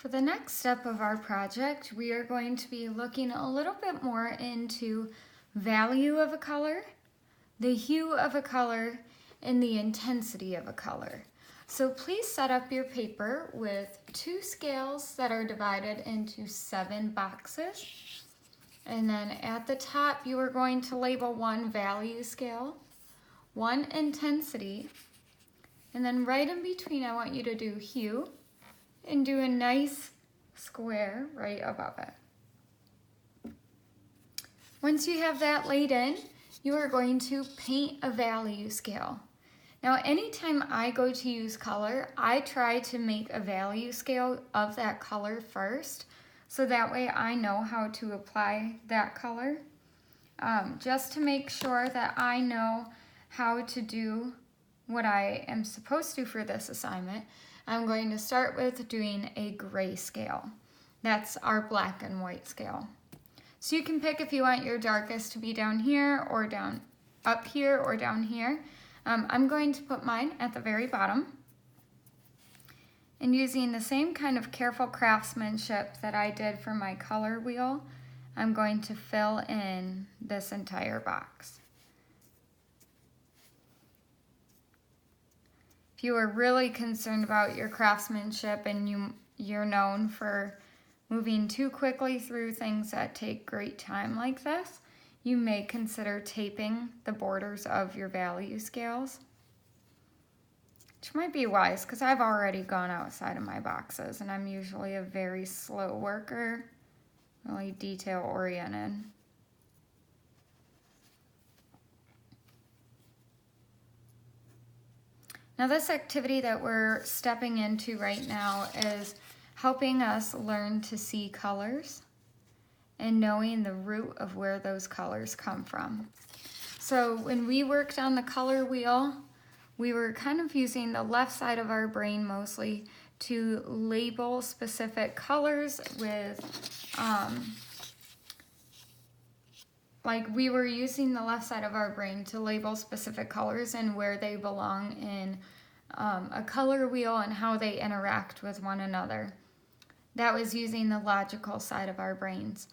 For the next step of our project, we are going to be looking a little bit more into value of a color, the hue of a color, and the intensity of a color. So please set up your paper with 2 scales that are divided into 7 boxes. And then at the top, you are going to label 1 value scale, 1 intensity, and then right in between, I want you to do hue and do a nice square right above it. Once you have that laid in, you are going to paint a value scale. Now, anytime I go to use color, I try to make a value scale of that color first, so that way I know how to apply that color, just to make sure that I know how to do what I am supposed to for this assignment. I'm going to start with doing a gray scale. That's our black and white scale. So you can pick if you want your darkest to be down here or down up here or down here. I'm going to put mine at the very bottom. And using the same kind of careful craftsmanship that I did for my color wheel, I'm going to fill in this entire box. If you are really concerned about your craftsmanship and you're known for moving too quickly through things that take great time like this, you may consider taping the borders of your value scales, which might be wise because I've already gone outside of my boxes and I'm usually a very slow worker, really detail oriented. Now this activity that we're stepping into right now is helping us learn to see colors and knowing the root of where those colors come from. So when we worked on the color wheel, we were kind of using the left side of our brain mostly to label specific colors with, like we were using the left side of our brain to label specific colors and where they belong in a color wheel and how they interact with one another. That was using the logical side of our brains.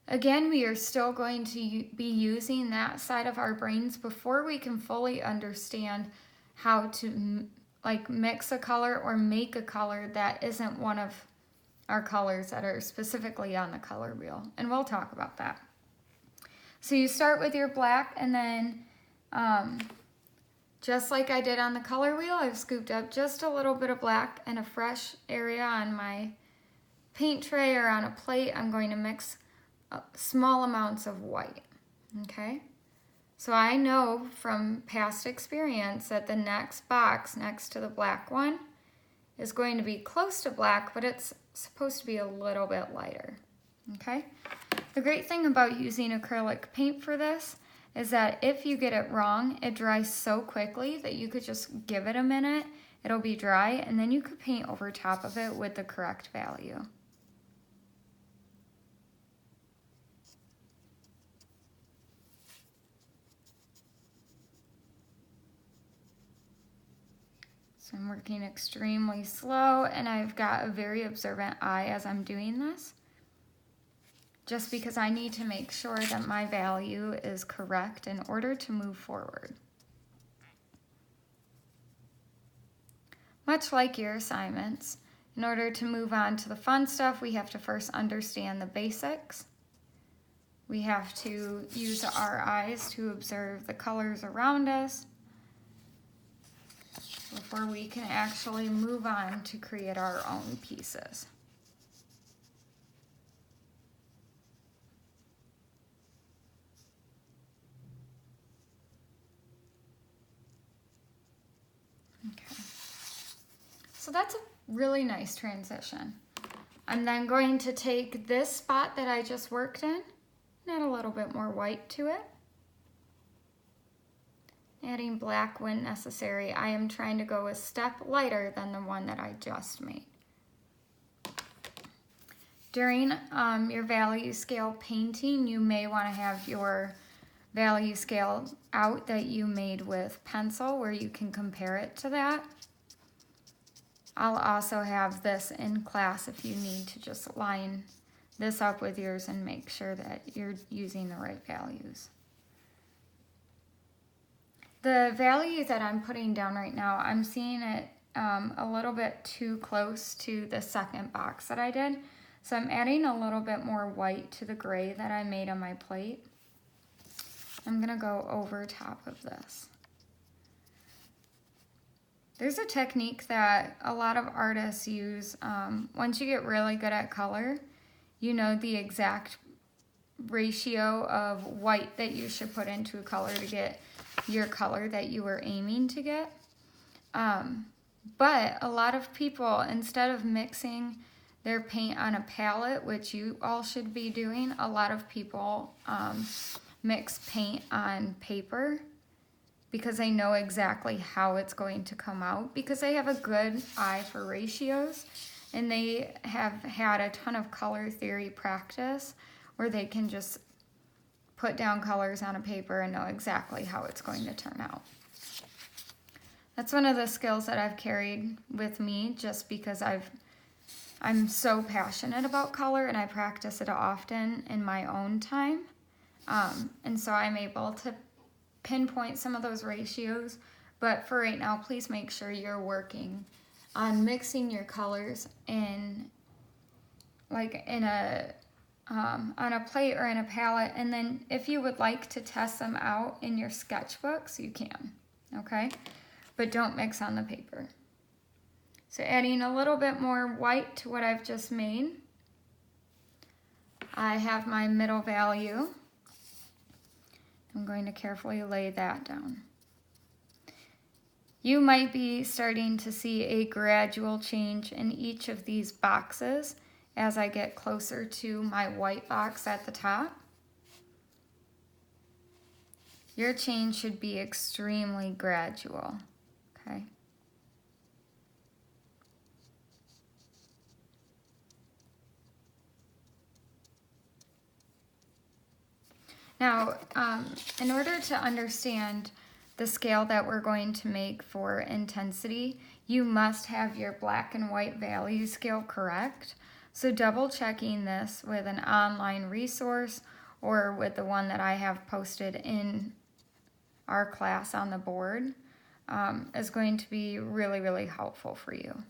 Again, we are still going to be using that side of our brains before we can fully understand how to mix a color or make a color that isn't one of our colors that are specifically on the color wheel. And we'll talk about that. So you start with your black, and then just like I did on the color wheel, I've scooped up just a little bit of black and a fresh area on my paint tray or on a plate. I'm going to mix small amounts of white, okay? So I know from past experience that the next box next to the black one is going to be close to black, but it's supposed to be a little bit lighter, okay? The great thing about using acrylic paint for this is that if you get it wrong, it dries so quickly that you could just give it a minute, it'll be dry, and then you could paint over top of it with the correct value. So I'm working extremely slow, and I've got a very observant eye as I'm doing this, just because I need to make sure that my value is correct in order to move forward. Much like your assignments, in order to move on to the fun stuff, we have to first understand the basics. We have to use our eyes to observe the colors around us before we can actually move on to create our own pieces. Okay, so that's a really nice transition. I'm then going to take this spot that I just worked in and add a little bit more white to it. Adding black when necessary. I am trying to go a step lighter than the one that I just made. During your value scale painting, you may want to have your value scale out that you made with pencil where you can compare it to that. I'll also have this in class if you need to just line this up with yours and make sure that you're using the right values. The value that I'm putting down right now, I'm seeing it a little bit too close to the second box that I did. So I'm adding a little bit more white to the gray that I made on my plate. I'm gonna go over top of this. There's a technique that a lot of artists use. Once you get really good at color, you know the exact ratio of white that you should put into a color to get your color that you were aiming to get. But a lot of people, instead of mixing their paint on a palette, which you all should be doing, a lot of people mix paint on paper because they know exactly how it's going to come out, because they have a good eye for ratios and they have had a ton of color theory practice where they can just put down colors on a paper and know exactly how it's going to turn out. That's one of the skills that I've carried with me just because I'm so passionate about color and I practice it often in my own time. And so I'm able to pinpoint some of those ratios, but for right now, please make sure you're working on mixing your colors in a on a plate or in a palette, and then if you would like to test them out in your sketchbooks, you can, okay? But don't mix on the paper. So adding a little bit more white to what I've just made. I have my middle value. I'm going to carefully lay that down. You might be starting to see a gradual change in each of these boxes as I get closer to my white box at the top. Your change should be extremely gradual, okay? Now, in order to understand the scale that we're going to make for intensity, you must have your black and white value scale correct. So double checking this with an online resource or with the one that I have posted in our class on the board is going to be really, really helpful for you.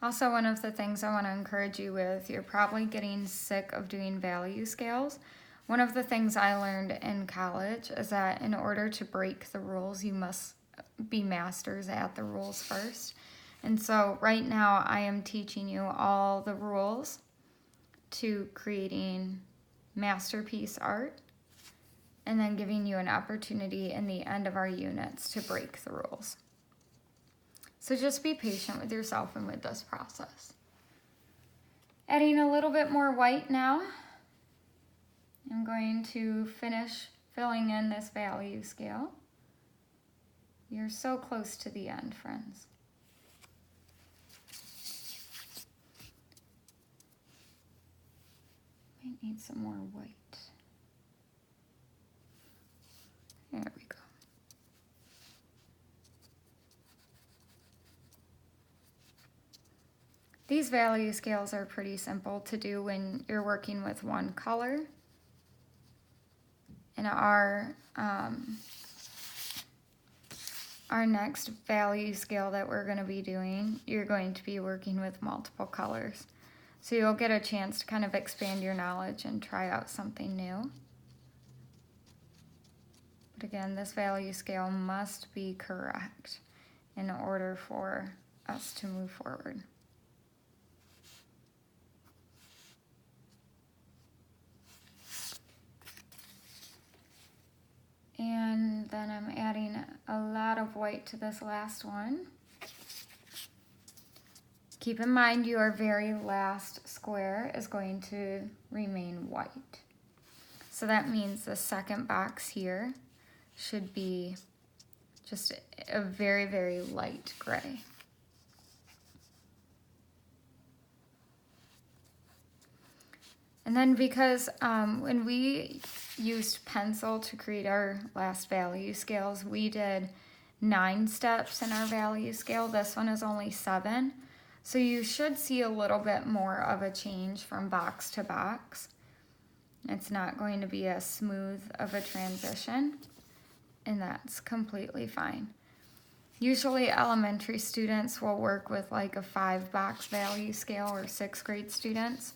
Also, one of the things I want to encourage you with, you're probably getting sick of doing value scales. One of the things I learned in college is that in order to break the rules, you must be masters at the rules first. And so right now I am teaching you all the rules to creating masterpiece art and then giving you an opportunity in the end of our units to break the rules. So just be patient with yourself and with this process. Adding a little bit more white now. I'm going to finish filling in this value scale. You're so close to the end, friends. Might need some more white. There we go. These value scales are pretty simple to do when you're working with one color. And our next value scale that we're going to be doing, you're going to be working with multiple colors. So you'll get a chance to kind of expand your knowledge and try out something new. But again, this value scale must be correct in order for us to move forward. And then I'm adding a lot of white to this last one. Keep in mind your very last square is going to remain white. So that means the second box here should be just a very, very light gray. And then because when we used pencil to create our last value scales, we did 9 steps in our value scale. This one is only 7. So you should see a little bit more of a change from box to box. It's not going to be as smooth of a transition, and that's completely fine. Usually elementary students will work with like a 5-box value scale, or 6th grade students.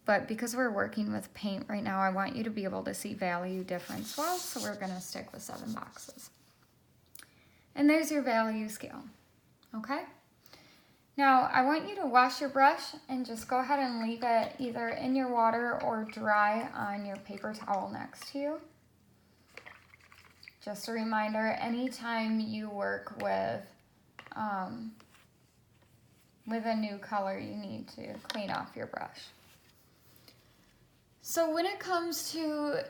But because we're working with paint right now, I want you to be able to see value difference well, so we're gonna stick with 7 boxes. And there's your value scale, okay? Now, I want you to wash your brush and just go ahead and leave it either in your water or dry on your paper towel next to you. Just a reminder, anytime you work with a new color, you need to clean off your brush. So when it comes to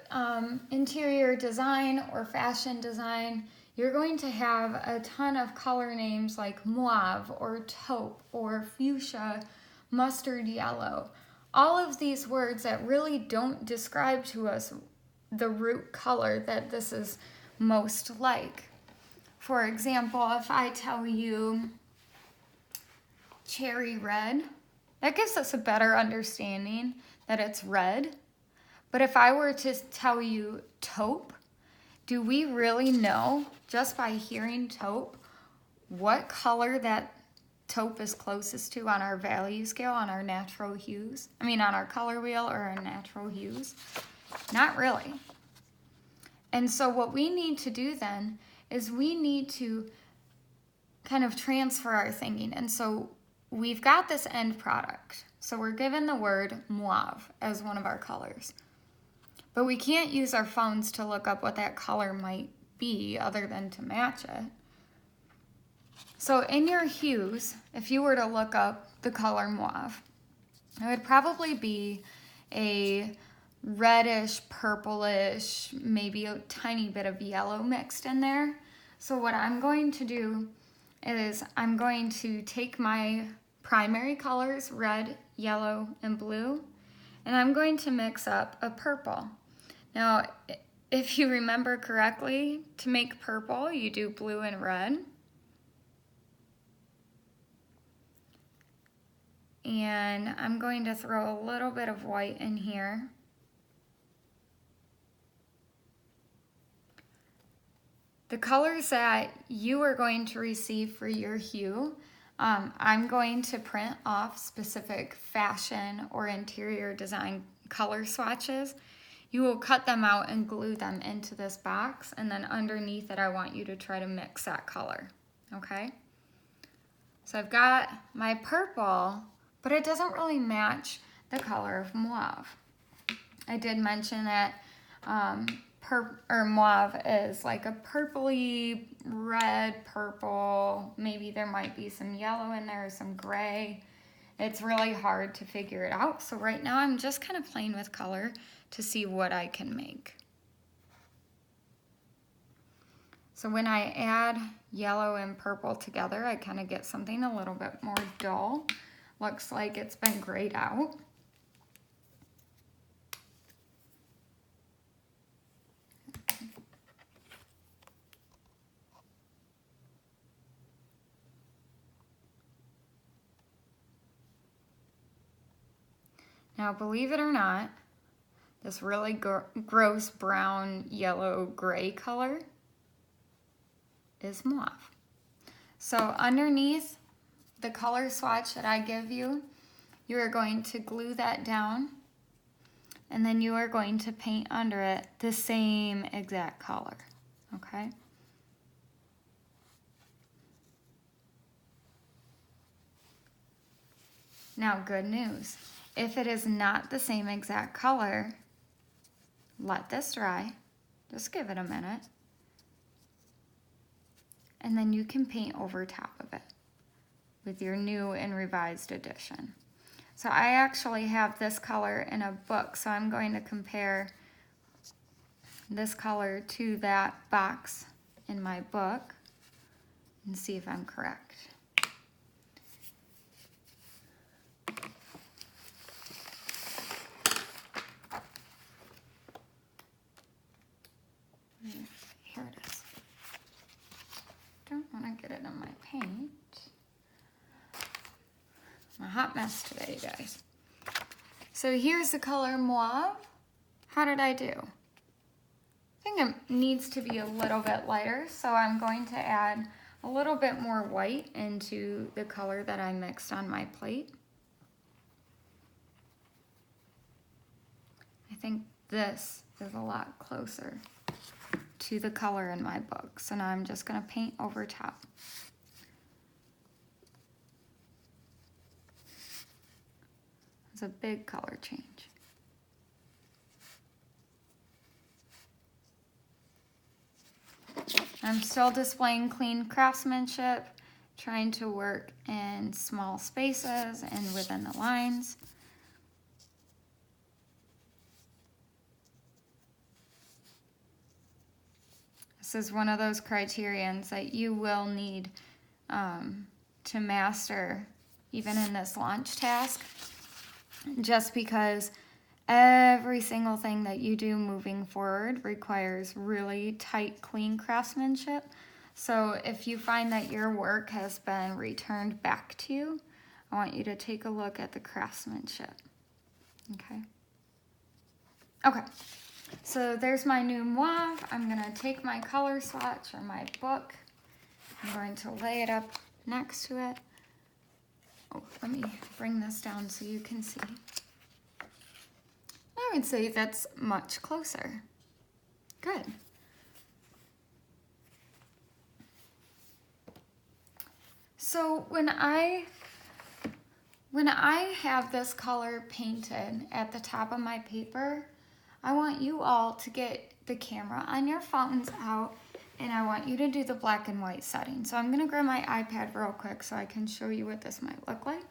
interior design or fashion design, you're going to have a ton of color names like mauve or taupe or fuchsia, mustard yellow. All of these words that really don't describe to us the root color that this is most like. For example, if I tell you cherry red, that gives us a better understanding that it's red. But if I were to tell you taupe, do we really know, just by hearing taupe, what color that taupe is closest to on our value scale, on our natural hues? I mean, on our color wheel or our natural hues? Not really. And so what we need to do then is we need to kind of transfer our thinking. And so we've got this end product. So we're given the word mauve as one of our colors. But we can't use our phones to look up what that color might be other than to match it. So in your hues, if you were to look up the color mauve, it would probably be a reddish, purplish, maybe a tiny bit of yellow mixed in there. So what I'm going to do is I'm going to take my primary colors, red, yellow, and blue, and I'm going to mix up a purple. Now, if you remember correctly, to make purple, you do blue and red. And I'm going to throw a little bit of white in here. The colors that you are going to receive for your hue, I'm going to print off specific fashion or interior design color swatches. You will cut them out and glue them into this box, and then underneath it I want you to try to mix that color, okay? So I've got my purple, but it doesn't really match the color of mauve. I did mention that mauve is like a purpley red purple. Maybe there might be some yellow in there, some gray. It's really hard to figure it out. So right now I'm just kind of playing with color to see what I can make. So when I add yellow and purple together, I kind of get something a little bit more dull. Looks like it's been grayed out. Now, believe it or not, this really gross brown, yellow, gray color is mauve. So underneath the color swatch that I give you, you are going to glue that down, and then you are going to paint under it the same exact color, okay? Now, good news. If it is not the same exact color, let this dry. Just give it a minute. And then you can paint over top of it with your new and revised edition. So I actually have this color in a book, so I'm going to compare this color to that box in my book and see if I'm correct. hot mess today, you guys. So here's the color Mauve. How did I do? I think it needs to be a little bit lighter, so I'm going to add a little bit more white into the color that I mixed on my plate. I think this is a lot closer to the color in my book. So now I'm just going to paint over top. It's a big color change. I'm still displaying clean craftsmanship, trying to work in small spaces and within the lines. This is one of those criterions that you will need to master even in this launch task, just because every single thing that you do moving forward requires really tight, clean craftsmanship. So if you find that your work has been returned back to you, I want you to take a look at the craftsmanship. Okay. Okay. So there's my new Mauve. I'm going to take my color swatch or my book. I'm going to lay it up next to it. Oh, let me bring this down so you can see. I would say that's much closer. Good. So when I have this color painted at the top of my paper, I want you all to get the camera on your fountains out, and I want you to do the black and white setting. So I'm gonna grab my iPad real quick so I can show you what this might look like.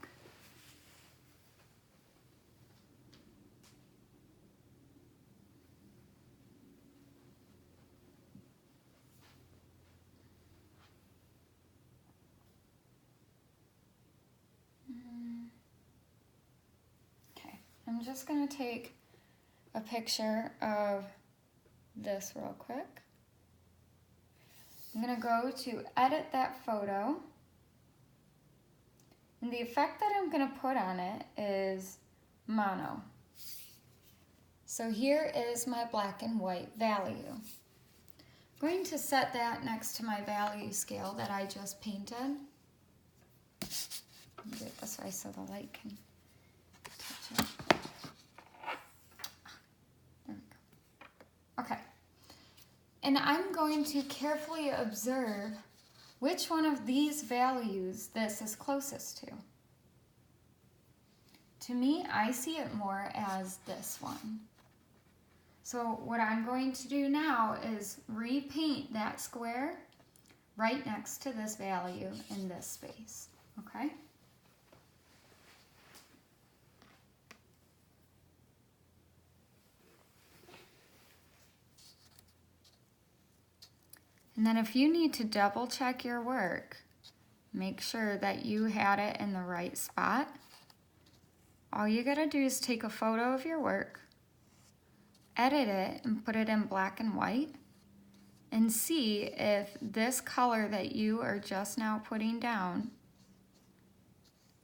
Okay, I'm just gonna take a picture of this real quick. I'm gonna go to edit that photo. And the effect that I'm gonna put on it is mono. So here is my black and white value. I'm going to set that next to my value scale that I just painted. Do it this way so the light can touch it. There we go. Okay. And I'm going to carefully observe which one of these values this is closest to. To me, I see it more as this one. So what I'm going to do now is repaint that square right next to this value in this space, okay? And then if you need to double check your work, make sure that you had it in the right spot. All you gotta do is take a photo of your work, edit it and put it in black and white, and see if this color that you are just now putting down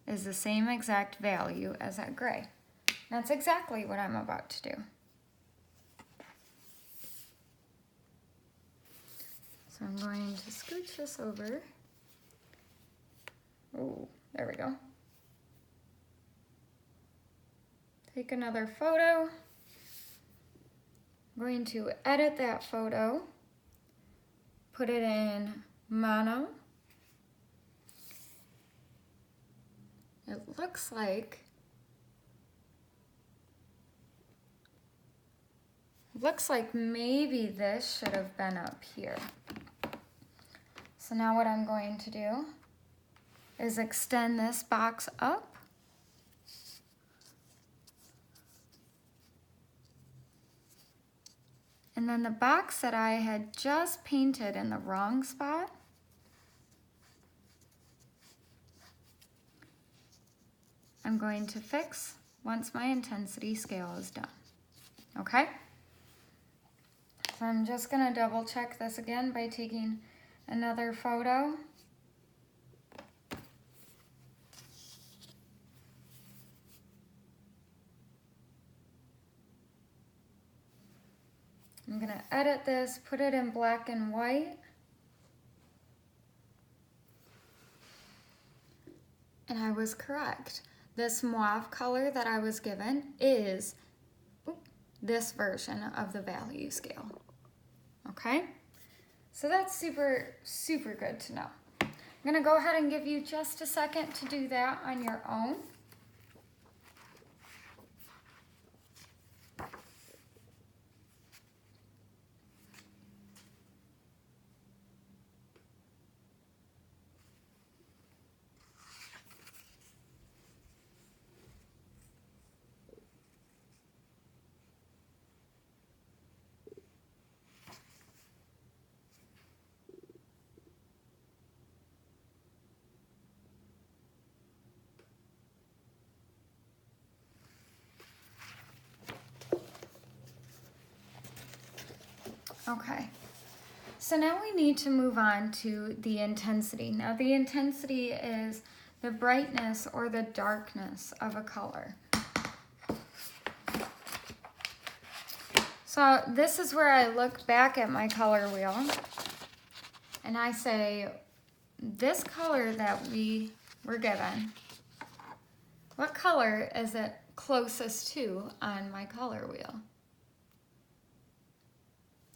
is the same exact value as that gray. That's exactly what I'm about to do. So I'm going to scooch this over. Oh, there we go. Take another photo. I'm going to edit that photo, put it in mono. It looks like maybe this should have been up here. So now what I'm going to do is extend this box up. And then the box that I had just painted in the wrong spot, I'm going to fix once my intensity scale is done. Okay? So I'm just gonna double check this again by taking another photo. I'm gonna edit this, put it in black and white. And I was correct. This mauve color that I was given is this version of the value scale. Okay? So that's super, super good to know. I'm gonna go ahead and give you just a second to do that on your own. Okay, so now we need to move on to the intensity. Now the intensity is the brightness or the darkness of a color. So this is where I look back at my color wheel and I say, this color that we were given, what color is it closest to on my color wheel?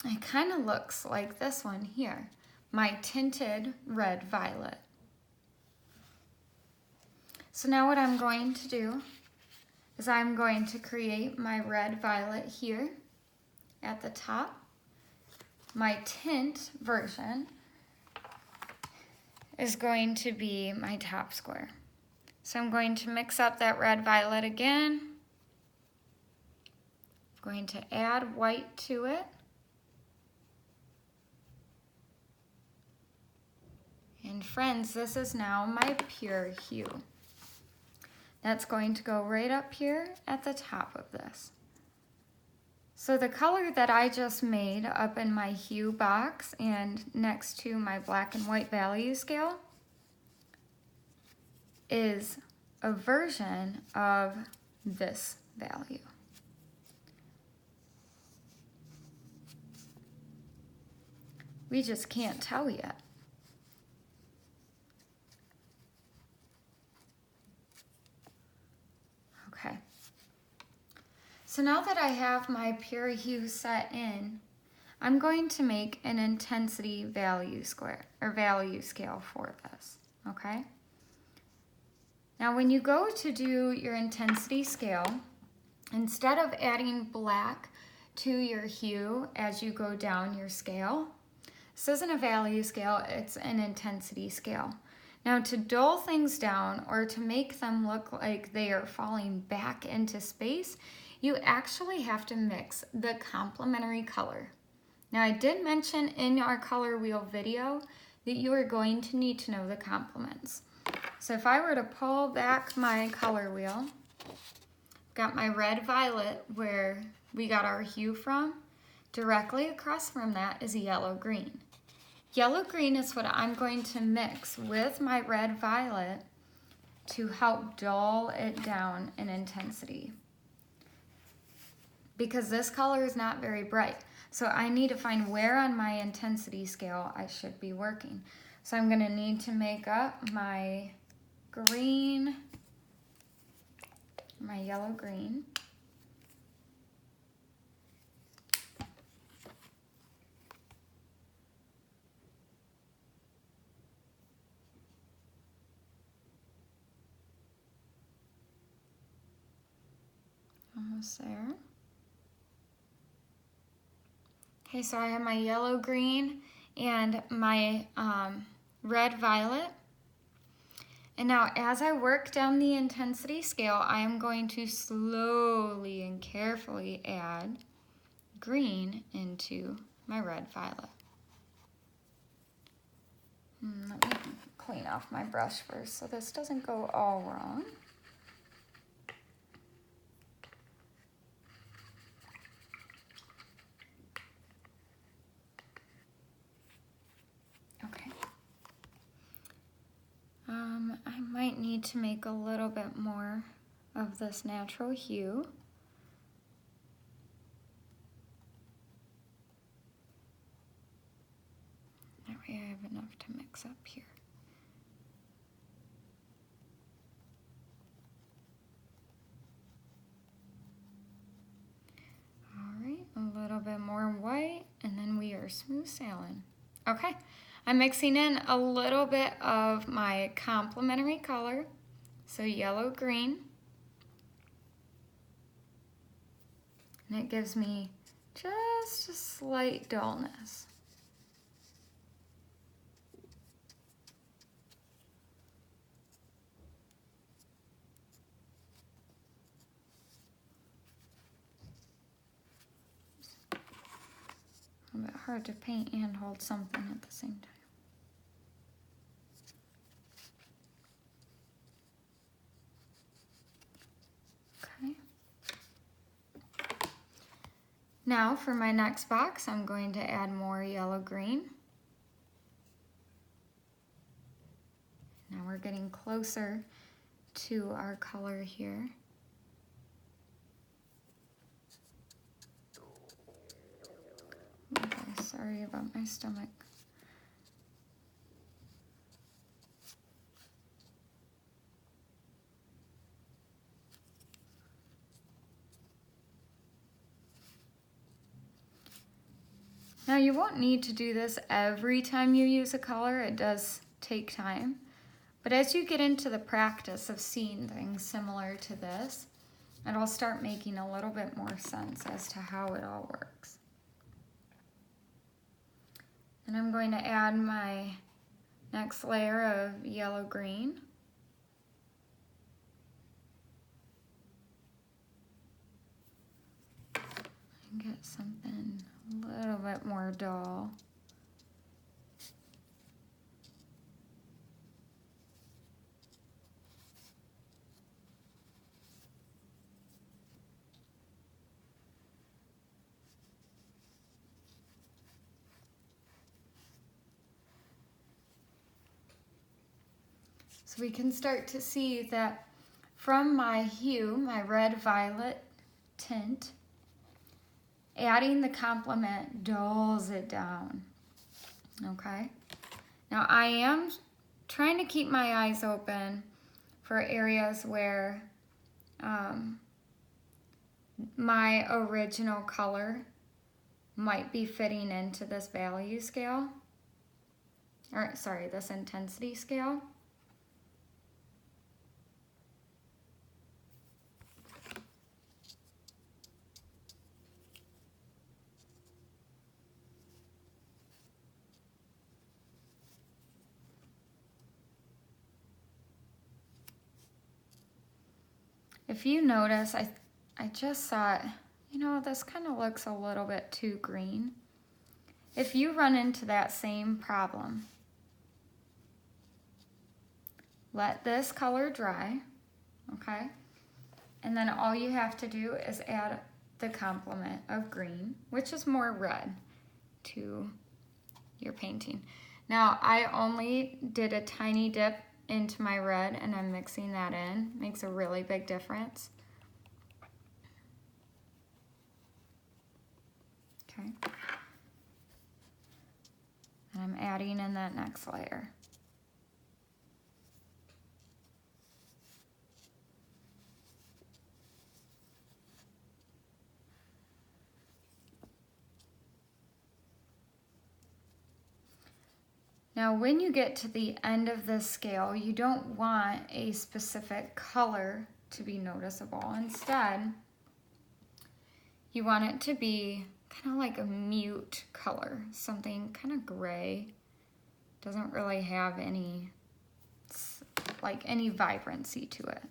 It kind of looks like this one here, my tinted red violet. So now what I'm going to do is I'm going to create my red violet here at the top. My tint version is going to be my top square. So I'm going to mix up that red violet again. I'm going to add white to it. And friends, this is now my pure hue. That's going to go right up here at the top of this. So the color that I just made up in my hue box and next to my black and white value scale is a version of this value. We just can't tell yet. Okay. So now that I have my pure hue set in, I'm going to make an intensity value square or value scale for this, okay? Now when you go to do your intensity scale, instead of adding black to your hue as you go down your scale, this isn't a value scale, it's an intensity scale. Now to dull things down or to make them look like they are falling back into space, you actually have to mix the complementary color. Now I did mention in our color wheel video that you are going to need to know the complements. So if I were to pull back my color wheel, got my red violet where we got our hue from, directly across from that is yellow green. Yellow green is what I'm going to mix with my red violet to help dull it down in intensity. Because this color is not very bright. So I need to find where on my intensity scale I should be working. So I'm gonna need to make up my green, my yellow green. Almost there. Okay, so I have my yellow green and my red violet. And now as I work down the intensity scale, I am going to slowly and carefully add green into my red violet. Let me clean off my brush first so this doesn't go all wrong. Okay. I might need to make a little bit more of this natural hue. I have enough to mix up here. All right, a little bit more white, and then we are smooth sailing. Okay, I'm mixing in a little bit of my complementary color, so yellow-green. And it gives me just a slight dullness. A bit hard to paint and hold something at the same time. Okay. Now for my next box, I'm going to add more yellow-green. Now we're getting closer to our color here. Okay, sorry about my stomach. Now you won't need to do this every time you use a color. It does take time. But as you get into the practice of seeing things similar to this, it'll start making a little bit more sense as to how it all works. And I'm going to add my next layer of yellow-green. And get something a little bit more dull. So we can start to see that from my hue, my red-violet tint, adding the complement dulls it down, okay? Now I am trying to keep my eyes open for areas where my original color might be fitting into this value scale, or sorry, this intensity scale. If you notice, I just thought, you know, this kind of looks a little bit too green. If you run into that same problem, let this color dry, okay? And then all you have to do is add the complement of green, which is more red, to your painting. Now, I only did a tiny dip into my red and I'm mixing that in. Makes a really big difference. Okay. And I'm adding in that next layer. Now, when you get to the end of this scale, you don't want a specific color to be noticeable. Instead, you want it to be kind of like a mute color, something kind of gray. Doesn't really have any vibrancy to it.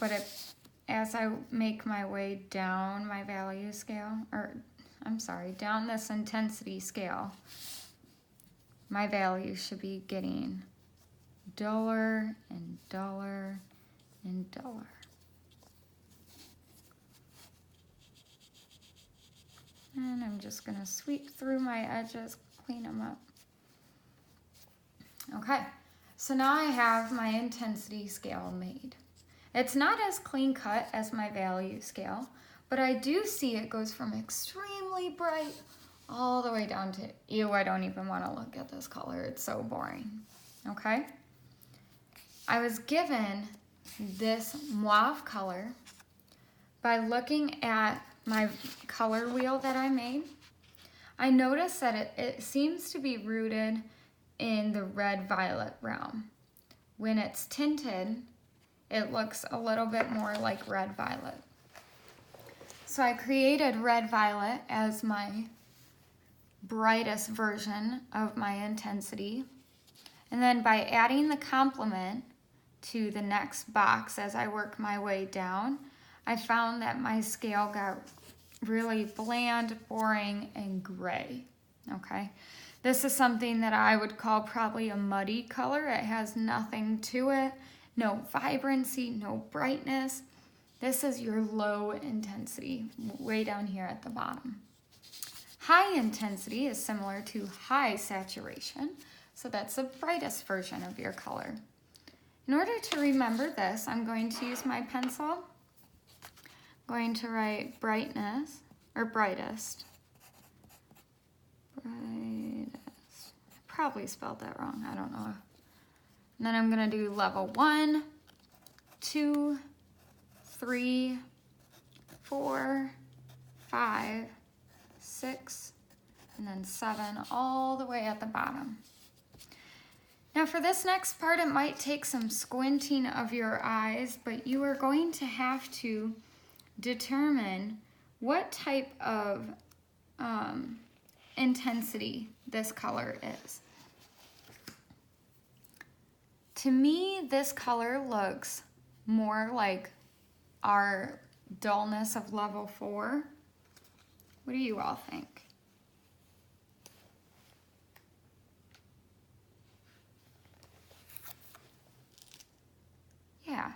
But as I make my way down my value scale, down this intensity scale, my value should be getting duller and duller and duller. And I'm just gonna sweep through my edges, clean them up. Okay, so now I have my intensity scale made. It's not as clean cut as my value scale, but I do see it goes from extremely bright all the way down to, ew, I don't even want to look at this color. It's so boring. Okay? I was given this mauve color by looking at my color wheel that I made. I noticed that it seems to be rooted in the red-violet realm. When it's tinted, it looks a little bit more like red-violet. So I created red-violet as my brightest version of my intensity. And then by adding the complement to the next box as I work my way down, I found that my scale got really bland, boring, and gray. Okay, this is something that I would call probably a muddy color. It has nothing to it, no vibrancy, no brightness. This is your low intensity, way down here at the bottom. High intensity is similar to high saturation, so that's the brightest version of your color. In order to remember this, I'm going to use my pencil. I'm going to write brightness, or brightest. Brightest. I probably spelled that wrong, I don't know. And then I'm gonna do level 1, 2, 3, 4, 5, 6, and then 7, all the way at the bottom. Now for this next part, it might take some squinting of your eyes, but you are going to have to determine what type of intensity this color is. To me, this color looks more like our dullness of level 4. What do you all think? Yeah,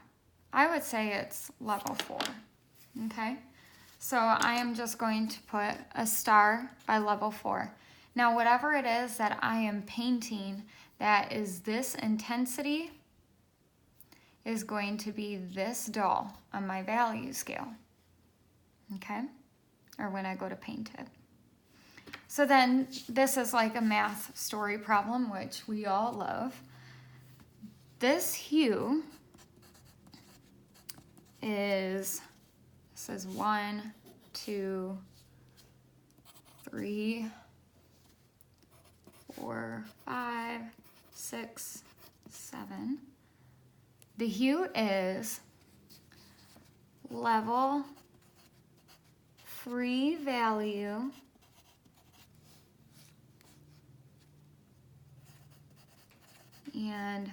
I would say it's level 4, okay? So I am just going to put a star by level 4. Now, whatever it is that I am painting that is this intensity is going to be this dull on my value scale, okay? Or when I go to paint it. So then this is like a math story problem, which we all love. This hue is, this is 1, 2, 3, 4, 5, 6, 7. The hue is level 3 value and